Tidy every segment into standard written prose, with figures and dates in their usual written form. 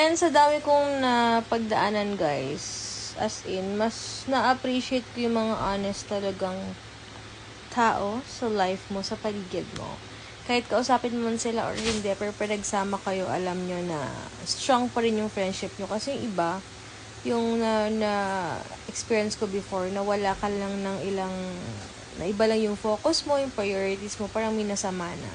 And sa dami kong napagdaanan, guys, as in, mas na-appreciate ko yung mga honest talagang tao sa life mo, sa paligid mo. Kahit kausapin mo man sila or hindi, pero pag nagsama kayo, alam nyo na strong pa rin yung friendship nyo. Kasi yung iba, yung experience ko before, na wala ka lang ng ilang, na iba lang yung focus mo, yung priorities mo, parang minasama na.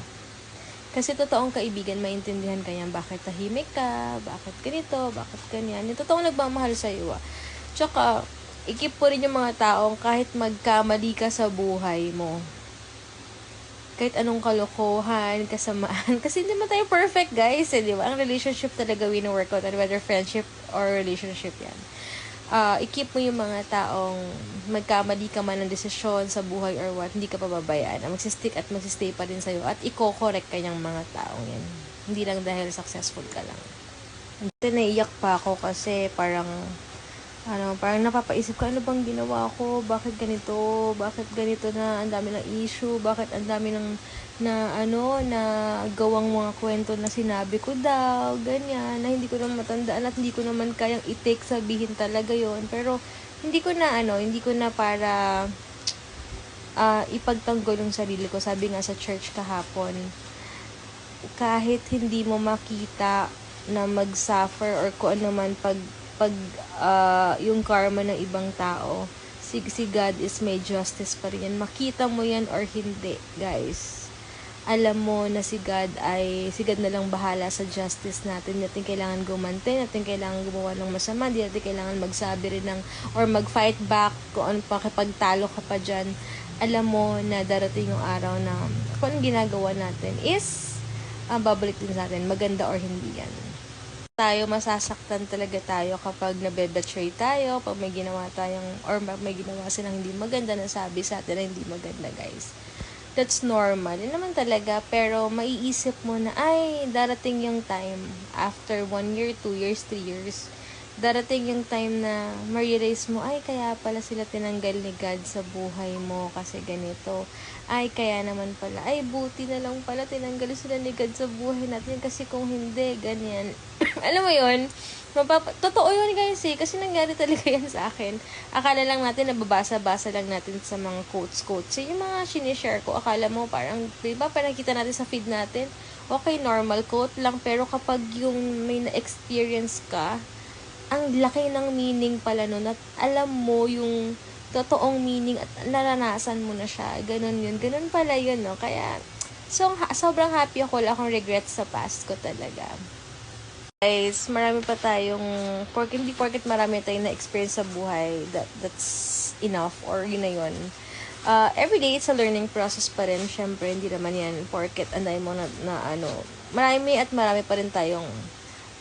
Kasi totoong kaibigan, maintindihan ka yan, bakit tahimik ka, bakit ganito, bakit ganyan. Yung totoong nagmamahal sa iyo. Tsaka, ikip po rin yung mga taong kahit magkamali ka sa buhay mo. Kahit anong kalokohan, kasamaan. Kasi hindi man tayo perfect, guys. Di ba? Ang relationship talaga wino-workout, whether friendship or relationship yan. I-keep mo yung mga taong magkamali ka man ng desisyon sa buhay or what, hindi ka pababayaan. Magsistick at magsistay pa rin sa'yo at i-correct ka niyang mga taong yan. Hindi lang dahil successful ka lang. Dito naiyak pa ako kasi parang napapaisip ko, ano bang ginawa ko? Bakit ganito? Bakit ganito na ang dami ng issue? Bakit ang dami ng na gawang mga kwento na sinabi ko daw, ganyan, na hindi ko naman matandaan at hindi ko naman kayang i-take sabihin talaga yon. Pero hindi ko na para ipagtanggol yung sarili ko. Sabi nga sa church kahapon, kahit hindi mo makita na mag-suffer or kung ano man pag yung karma ng ibang tao, si God is may justice pa rin yan. Makita mo yan or hindi, guys, alam mo na si God na lang bahala sa justice natin. Natin kailangan gumantay, natin kailangan gumawa ng masama, di natin kailangan magsabi rin or mag-fight back kung ano pa, kapag talo ka pa dyan. Alam mo na darating yung araw na kung anong ginagawa natin is babalik din sa atin, maganda or hindi yan. Masasaktan talaga tayo kapag nabe-betray tayo, pag may ginawa tayong, or may ginawa silang hindi maganda, na sabi sa atin na hindi maganda, guys. That's normal. Yun naman talaga, pero maiisip mo na, ay, darating yung time, after 1 year, 2 years, 3 years, darating yung time na ma-realize mo, ay, kaya pala sila tinanggal ni God sa buhay mo kasi ganito. Ay, kaya naman pala, ay, buti na lang pala tinanggal sila ni God sa buhay natin kasi kung hindi, ganyan. Alam mo yun? Totoo yun, guys, kasi nangyari talaga yan sa akin. Akala lang natin, nababasa-basa lang natin sa mga quotes. Yung mga sinishare ko, akala mo parang, diba, parang kita natin sa feed natin, okay, normal quote lang, pero kapag yung may na-experience ka, ang laki ng meaning pala nun, at alam mo yung totoong meaning at naranasan mo na siya. Ganun yun. Ganun pala yun, no? Kaya, sobrang happy ako. Wala akong regrets sa past ko talaga. Guys, marami pa tayong, hindi porket marami tayong na-experience sa buhay, that's enough, or yun na yun. Every day, it's a learning process pa rin. Syempre, hindi naman yan porket anday mo marami pa rin tayong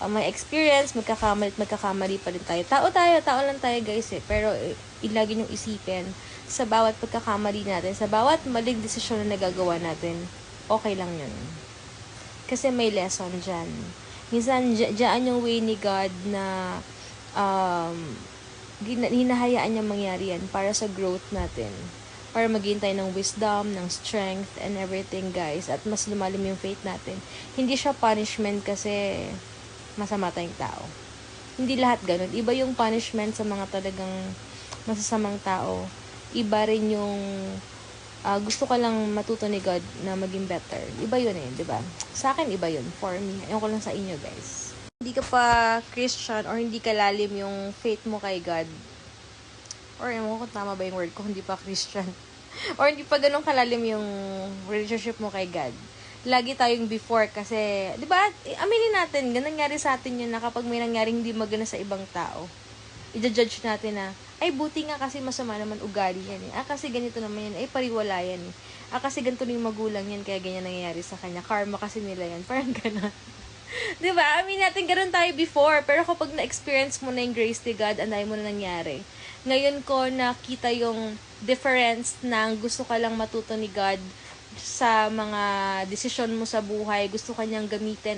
may experience, magkakamali pa rin tayo. Tao lang tayo, guys, pero ilagi niyong isipin, sa bawat pagkakamali natin, sa bawat maling desisyon na nagagawa natin, okay lang yun. Kasi may lesson dyan. Minsan, dyan yung way ni God na hinahayaan niya mangyari yan para sa growth natin. Para maging tayo ng wisdom, ng strength, and everything, guys. At mas lumalim yung faith natin. Hindi siya punishment kasi masama tayong tao. Hindi lahat ganun. Iba yung punishment sa mga talagang masasamang tao. Iba rin yung gusto ka lang matuto ni God na maging better. Iba yun diba? Sa akin, iba yun. For me. Ayun ko lang sa inyo, guys. Hindi ka pa Christian or hindi ka lalim yung faith mo kay God. Or ewan ko kung tama ba yung word ko, hindi pa Christian. Or hindi pa ganun kalalim yung relationship mo kay God. Lagi tayong before kasi, di ba, aminin natin, nangyari sa atin yun na kapag may nangyaring hindi maganda sa ibang tao, i-judge natin na, ay, buti nga kasi masama naman ugali yan eh. Kasi ganito naman yan. Ay, pariwala yan eh. Kasi ganito na yung magulang yan, kaya ganyan nangyayari sa kanya. Karma kasi nila yan. Parang gano'n. Diba? Amin natin, gano'n tayo before. Pero kapag na-experience mo na yung grace ni God, anday mo na nangyari. Ngayon ko nakita yung difference na gusto ka lang matuto ni God sa mga desisyon mo sa buhay. Gusto ka niyang gamitin,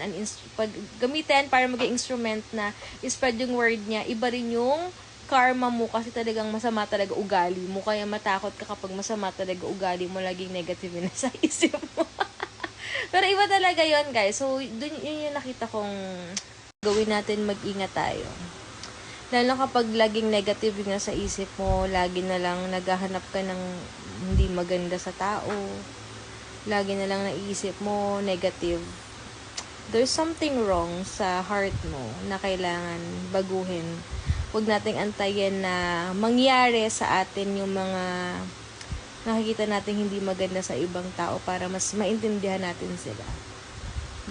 gamitin para maging instrument na spread yung word niya. Iba rin yung karma mo kasi talagang masama talaga ugali mo. Kaya matakot ka kapag masama talaga ugali mo, laging negative na sa isip mo. Pero iba talaga yon, guys. So, yun yung nakita kong gawin natin, mag-ingat tayo. Lalo kapag laging negative yung nasa isip mo, lagi na lang naghahanap ka ng hindi maganda sa tao, lagi na lang naisip mo negative. There's something wrong sa heart mo na kailangan baguhin. Huwag nating antayin na mangyari sa atin yung mga nakikita natin hindi maganda sa ibang tao para mas maintindihan natin sila.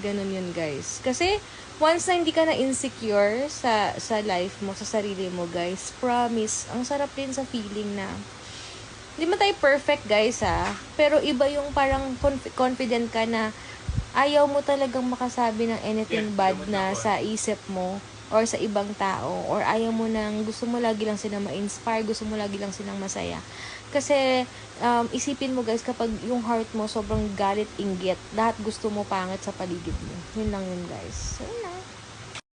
Ganun yun, guys. Kasi, once na hindi ka na insecure sa life mo, sa sarili mo, guys, promise, ang sarap din sa feeling na, hindi mo tayo perfect, guys, pero iba yung parang confident ka na ayaw mo talagang makasabi ng anything bad na sa isip mo or sa ibang tao, or ayaw mo nang, gusto mo lagi lang silang ma-inspire, gusto mo lagi lang silang masaya. Kasi, isipin mo, guys, kapag yung heart mo sobrang galit, inggit, lahat gusto mo pangit sa paligid mo. Yun lang yun, guys. So, yun na.